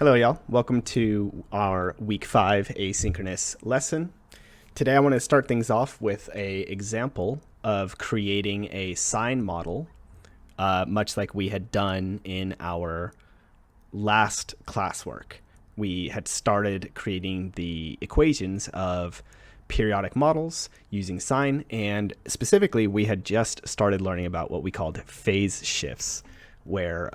Hello, y'all. Welcome to our week 5 asynchronous lesson. Today, I want to start things off with an example of creating a sine model, much like we had done in our last classwork. We had started creating the equations of periodic models using sine, and specifically, we had just started learning about what we called phase shifts, where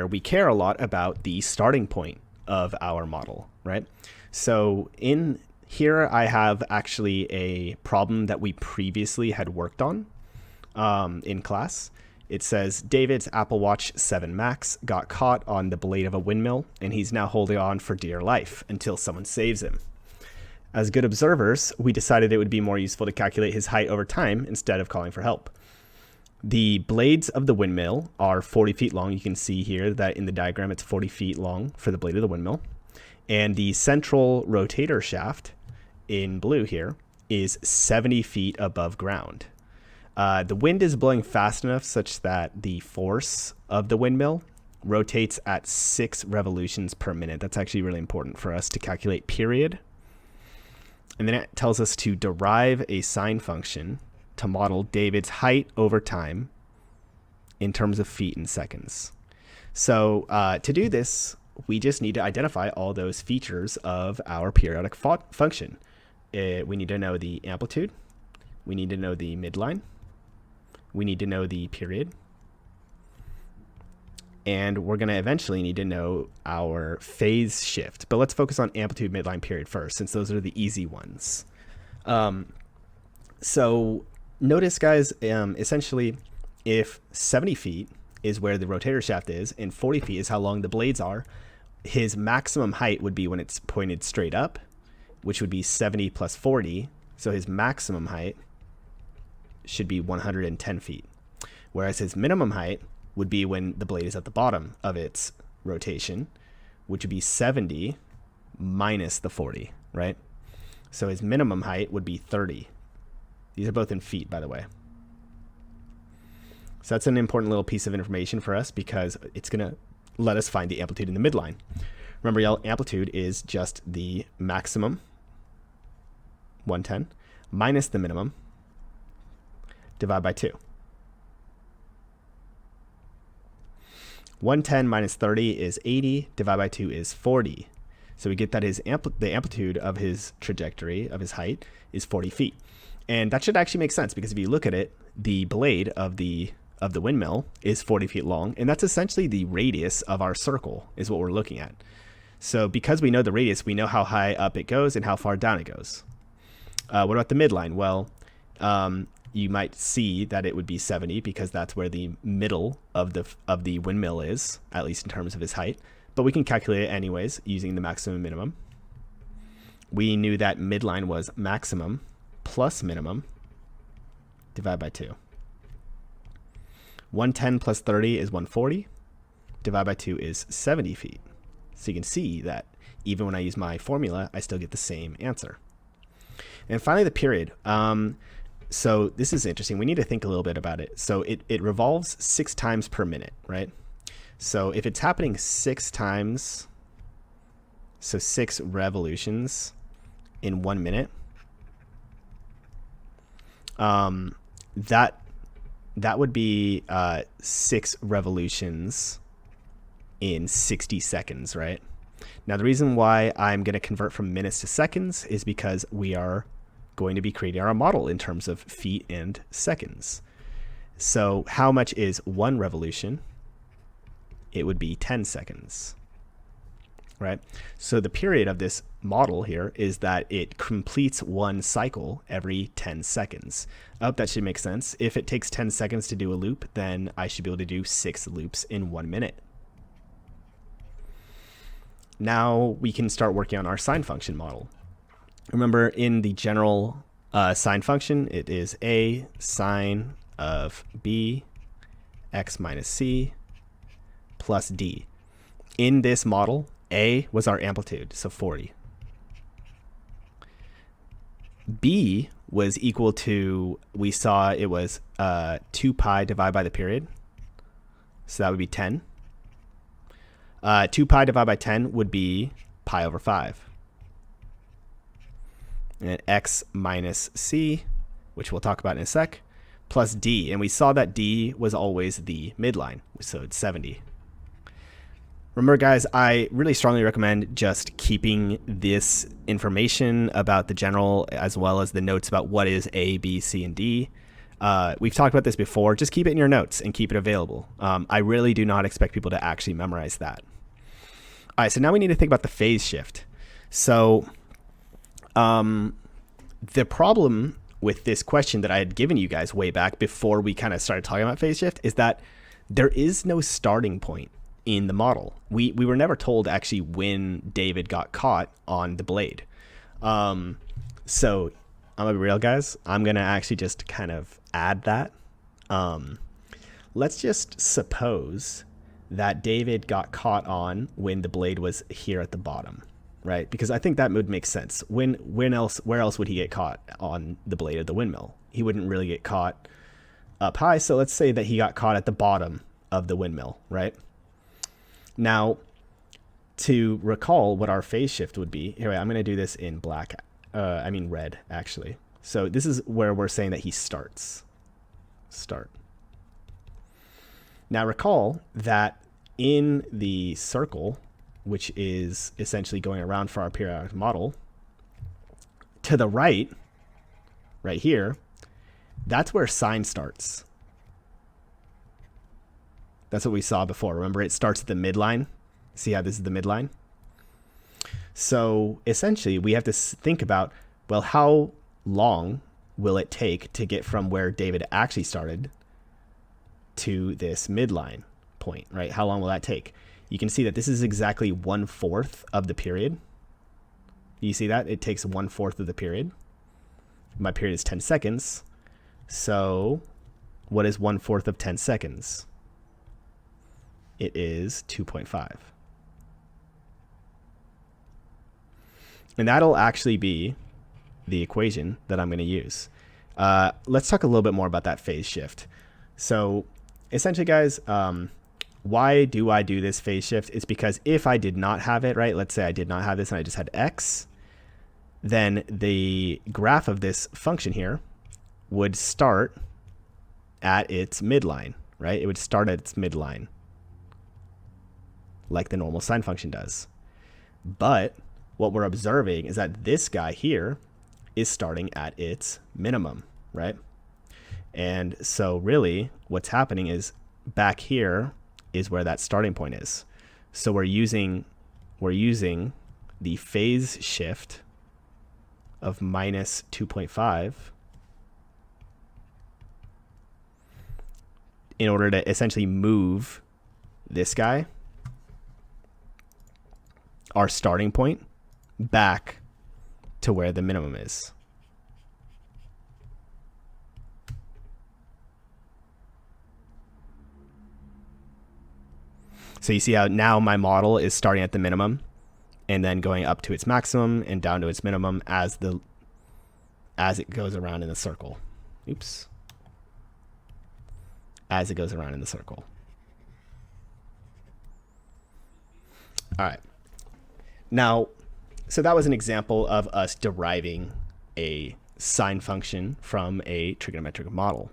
we care a lot about the starting point of our model, right? So in here, I have actually a problem that we previously had worked on in class. It says David's Apple Watch 7 Max got caught on the blade of a windmill, and he's now holding on for dear life until someone saves him. As good observers, we decided it would be more useful to calculate his height over time instead of calling for help. The blades of the windmill are 40 feet long. You can see here that in the diagram, it's 40 feet long for the blade of the windmill. And the central rotator shaft in blue here is 70 feet above ground. The wind is blowing fast enough such that the force of the windmill rotates at 6 revolutions per minute. That's actually really important for us to calculate period. And then it tells us to derive a sine function to model David's height over time in terms of feet and seconds. So to do this, we just need to identify all those features of our periodic function. We need to know the amplitude. We need to know the midline. We need to know the period. And we're going to eventually need to know our phase shift. But let's focus on amplitude, midline, period first, since those are the easy ones. So notice, guys, essentially, if 70 feet is where the rotator shaft is and 40 feet is how long the blades are, his maximum height would be when it's pointed straight up, which would be 70 plus 40. So his maximum height should be 110 feet, whereas his minimum height would be when the blade is at the bottom of its rotation, which would be 70 minus the 40, right? So his minimum height would be 30. These are both in feet, by the way. So that's an important little piece of information for us because it's going to let us find the amplitude in the midline. Remember, y'all, amplitude is just the maximum, 110, minus the minimum, divide by 2. 110 minus 30 is 80, divide by 2 is 40. So we get that the amplitude of his trajectory, of his height, is 40 feet. And that should actually make sense because if you look at it, the blade of the windmill is 40 feet long, and that's essentially the radius of our circle is what we're looking at. So because we know the radius, we know how high up it goes and how far down it goes. What about the midline? Well, you might see that it would be 70 because that's where the middle of the windmill is, at least in terms of his height. But we can calculate it anyways using the maximum and minimum. We knew that midline was maximum plus minimum, divide by 2. 110 plus 30 is 140, divide by 2 is 70 feet. So you can see that even when I use my formula, I still get the same answer. And finally, the period. So this is interesting. We need to think a little bit about it. So it revolves 6 times per minute, right? So if it's happening 6 times, so 6 revolutions in 1 minute, that would be 6 revolutions in 60 seconds, right? Now, the reason why I'm going to convert from minutes to seconds is because we are going to be creating our model in terms of feet and seconds. So how much is 1 revolution? It would be 10 seconds, right? So the period of this model here is that it completes 1 cycle every 10 seconds. I hope that should make sense. If it takes 10 seconds to do a loop, then I should be able to do 6 loops in 1 minute. Now we can start working on our sine function model. Remember, in the general sine function, it is a sine of b x minus c plus d. In this model, a was our amplitude, so 40. B was equal to, we saw it was 2 pi divided by the period. So that would be 10. 2 pi divided by 10 would be pi over 5. And x minus c, which we'll talk about in a sec, plus d. And we saw that d was always the midline, so it's 70. Remember, guys, I really strongly recommend just keeping this information about the general as well as the notes about what is A, B, C, and D. We've talked about this before. Just keep it in your notes and keep it available. I really do not expect people to actually memorize that. All right, so now we need to think about the phase shift. So the problem with this question that I had given you guys way back before we kind of started talking about phase shift is that there is no starting point in the model. We were never told actually when David got caught on the blade. So I'm gonna be real, guys. I'm gonna actually just kind of add that. Let's just suppose that David got caught on when the blade was here at the bottom, right? Because I think that would make sense. Where else would he get caught on the blade of the windmill? He wouldn't really get caught up high. So let's say that he got caught at the bottom of the windmill, right? Now, to recall what our phase shift would be, here, I'm going to do this in red, actually. So this is where we're saying that he starts. Start. Now, recall that in the circle, which is essentially going around for our periodic model, to the right here, that's where sine starts. That's what we saw before. Remember, it starts at the midline. See how this is the midline? So essentially, we have to think about, well, how long will it take to get from where David actually started to this midline point, right? How long will that take? You can see that this is exactly 1/4 of the period. You see that? It takes 1/4 of the period. My period is 10 seconds. So what is 1/4 of 10 seconds? It is 2.5. And that'll actually be the equation that I'm going to use. Let's talk a little bit more about that phase shift. So essentially, guys, why do I do this phase shift? It's because if I did not have it, right, let's say I did not have this and I just had x, then the graph of this function here would start at its midline, right? It would start at its midline, like the normal sine function does. But what we're observing is that this guy here is starting at its minimum, right? And so really what's happening is back here is where that starting point is. So we're using the phase shift of minus 2.5 in order to essentially move this guy, our starting point, back to where the minimum is. So you see how now my model is starting at the minimum and then going up to its maximum and down to its minimum as it goes around in the circle. Oops. As it goes around in the circle. All right. Now, so that was an example of us deriving a sine function from a trigonometric model.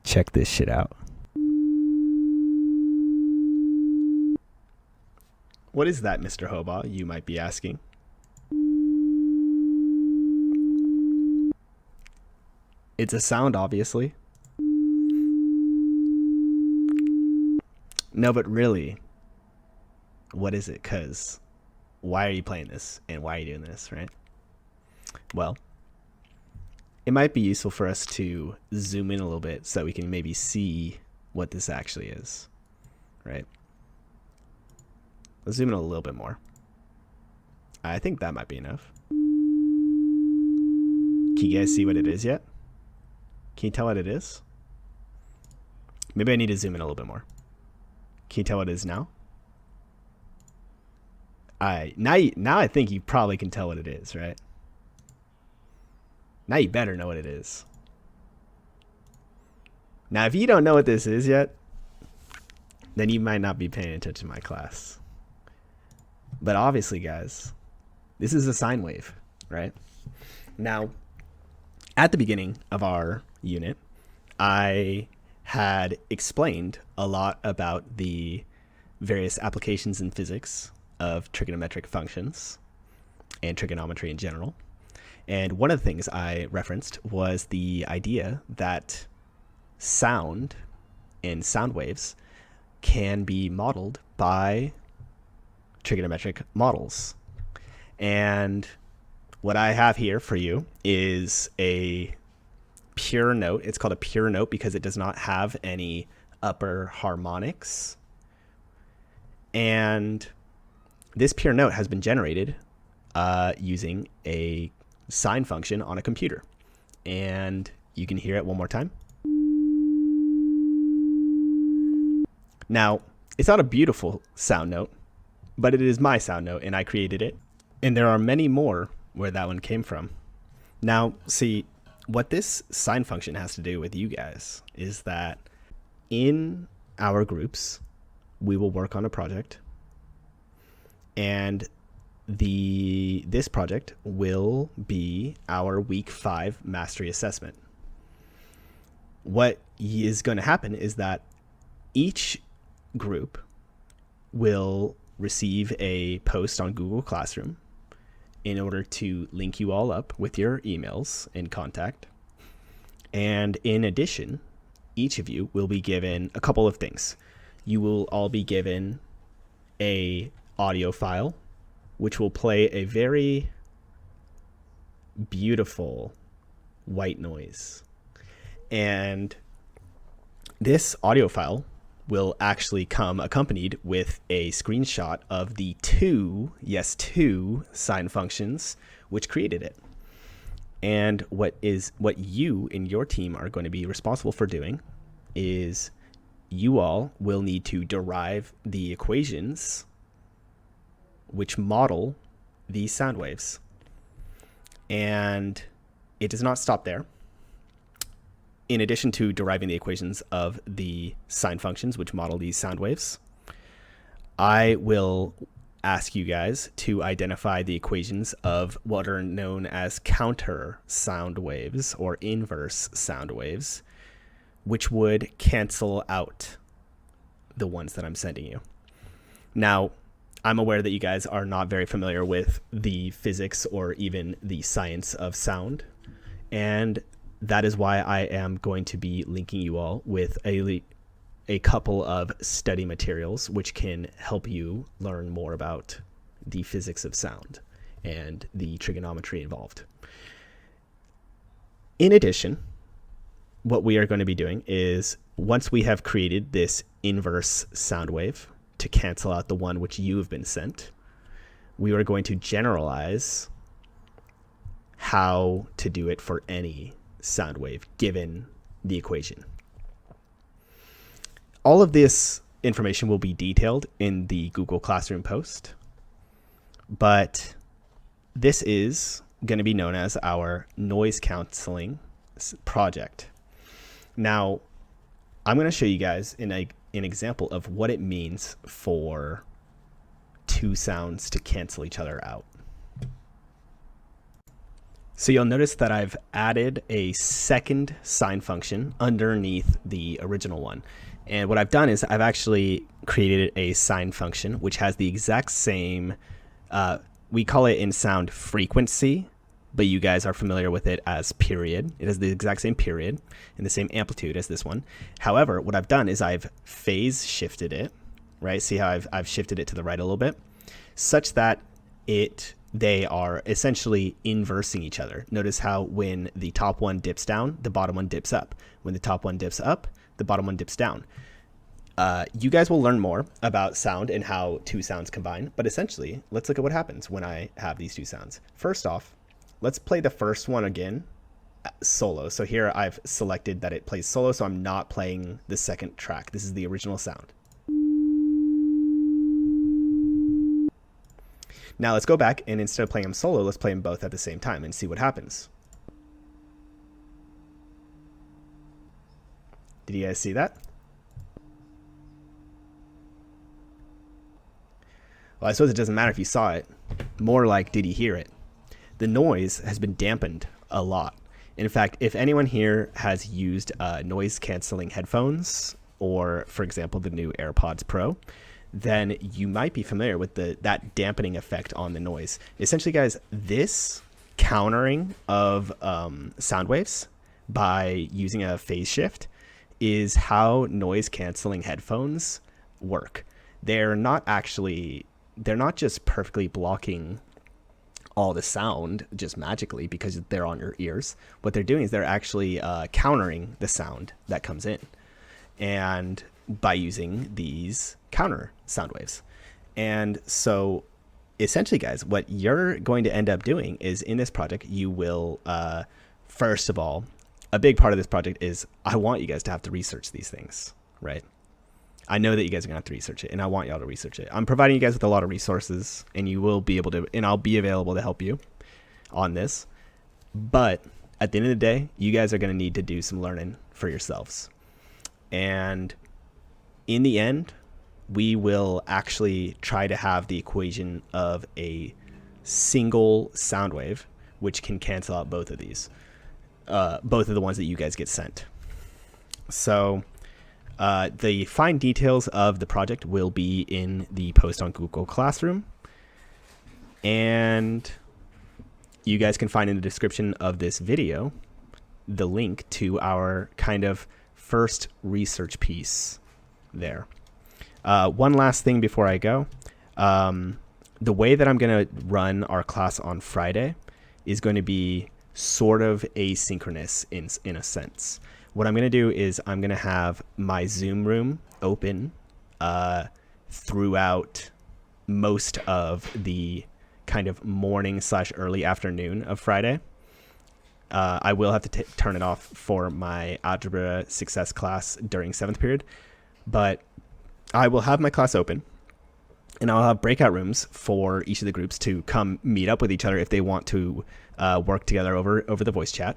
Check this shit out. What is that, Mr. Hobaugh, you might be asking? It's a sound, obviously. No, but really, what is it? Because why are you playing this and why are you doing this, right? Well, it might be useful for us to zoom in a little bit so we can maybe see what this actually is, right? Let's zoom in a little bit more. I think that might be enough. Can you guys see what it is yet? Can you tell what it is? Maybe I need to zoom in a little bit more. Can you tell what it is now? Now I think you probably can tell what it is, right? Now you better know what it is. Now, if you don't know what this is yet, then you might not be paying attention to my class. But obviously, guys, this is a sine wave, right? Now, at the beginning of our unit, I had explained a lot about the various applications in physics of trigonometric functions and trigonometry in general. And one of the things I referenced was the idea that sound and sound waves can be modeled by trigonometric models. And what I have here for you is a pure note. It's called a pure note because it does not have any upper harmonics. And this pure note has been generated using a sine function on a computer. And you can hear it one more time. Now, it's not a beautiful sound note, but it is my sound note, and I created it. And there are many more where that one came from. Now, see, what this sine function has to do with you guys is that in our groups, we will work on a project, and this project will be our week 5 mastery assessment. What is going to happen is that each group will receive a post on Google Classroom in order to link you all up with your emails and contact. And in addition, each of you will be given a couple of things. You will all be given a audio file, which will play a very beautiful white noise. And this audio file will actually come accompanied with a screenshot of the two sine functions which created it. And what you and your team are going to be responsible for doing is you all will need to derive the equations which model these sound waves. And it does not stop there. In addition to deriving the equations of the sine functions which model these sound waves, I will ask you guys to identify the equations of what are known as counter sound waves or inverse sound waves, which would cancel out the ones that I'm sending you. Now, I'm aware that you guys are not very familiar with the physics or even the science of sound, and that is why I am going to be linking you all with a couple of study materials which can help you learn more about the physics of sound and the trigonometry involved. In addition, what we are going to be doing is once we have created this inverse sound wave to cancel out the one which you have been sent, we are going to generalize how to do it for any sound wave given the equation. All of this information will be detailed in the Google Classroom post, but this is going to be known as our noise canceling project. Now, I'm going to show you guys an example of what it means for two sounds to cancel each other out. So you'll notice that I've added a second sine function underneath the original one. And what I've done is I've actually created a sine function which has the exact same, we call it in sound frequency, but you guys are familiar with it as period. It has the exact same period and the same amplitude as this one. However, what I've done is I've phase shifted it, right? See how I've shifted it to the right a little bit, such that they are essentially inversing each other. Notice how when the top one dips down, the bottom one dips up. When the top one dips up, the bottom one dips down. You guys will learn more about sound and how two sounds combine, but essentially, let's look at what happens when I have these two sounds. First off, let's play the first one again, solo. So here I've selected that it plays solo, so I'm not playing the second track. This is the original sound. Now let's go back, and instead of playing them solo, let's play them both at the same time and see what happens. Did you guys see that? Well, I suppose it doesn't matter if you saw it. More like, did you hear it? The noise has been dampened a lot. In fact, if anyone here has used noise canceling headphones, or for example, the new AirPods Pro, then you might be familiar with that dampening effect on the noise. Essentially, guys, this countering of sound waves by using a phase shift is how noise canceling headphones work. They're not just perfectly blocking all the sound just magically because they're on your ears. What they're doing is they're actually countering the sound that comes in, and by using these counter sound waves. And so essentially, guys, what you're going to end up doing is in this project, you will, first of all, a big part of this project is I want you guys to have to research these things, right? I know that you guys are going to have to research it, and I want y'all to research it. I'm providing you guys with a lot of resources, and you will be able to, and I'll be available to help you on this. But at the end of the day, you guys are going to need to do some learning for yourselves. And in the end, we will actually try to have the equation of a single sound wave, which can cancel out both of these, both of the ones that you guys get sent. So the fine details of the project will be in the post on Google Classroom. And you guys can find in the description of this video the link to our kind of first research piece there. One last thing before I go. The way that I'm going to run our class on Friday is going to be sort of asynchronous in a sense. What I'm going to do is I'm going to have my Zoom room open throughout most of the kind of morning / early afternoon of Friday. I will have to turn it off for my algebra success class during 7th period, but I will have my class open, and I'll have breakout rooms for each of the groups to come meet up with each other if they want to work together over the voice chat.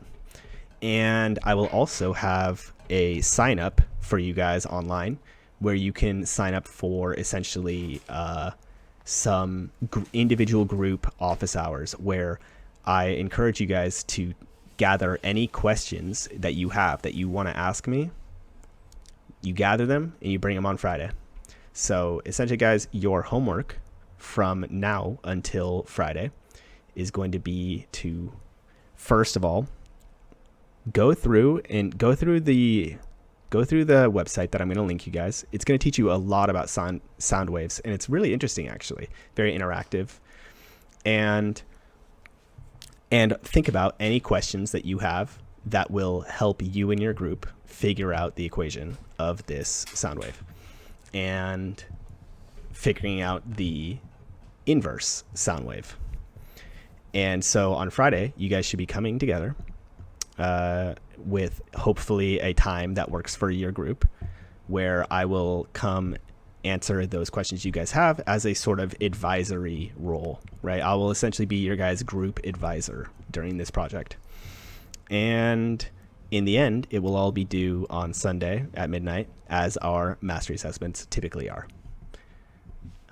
And I will also have a sign up for you guys online where you can sign up for essentially some individual group office hours where I encourage you guys to gather any questions that you have that you want to ask me. You gather them and you bring them on Friday. So essentially, guys, your homework from now until Friday is going to be to, first of all, go through the website that I'm going to link you guys. It's going to teach you a lot about sound waves, and it's really interesting, actually, very interactive. And think about any questions that you have that will help you and your group figure out the equation of this sound wave and figuring out the inverse sound wave. And so on Friday, you guys should be coming together with hopefully a time that works for your group, where I will come answer those questions you guys have as a sort of advisory role, right? I will essentially be your guys' group advisor during this project. And in the end, it will all be due on Sunday at midnight, as our mastery assessments typically are.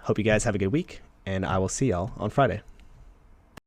Hope you guys have a good week, and I will see y'all on Friday.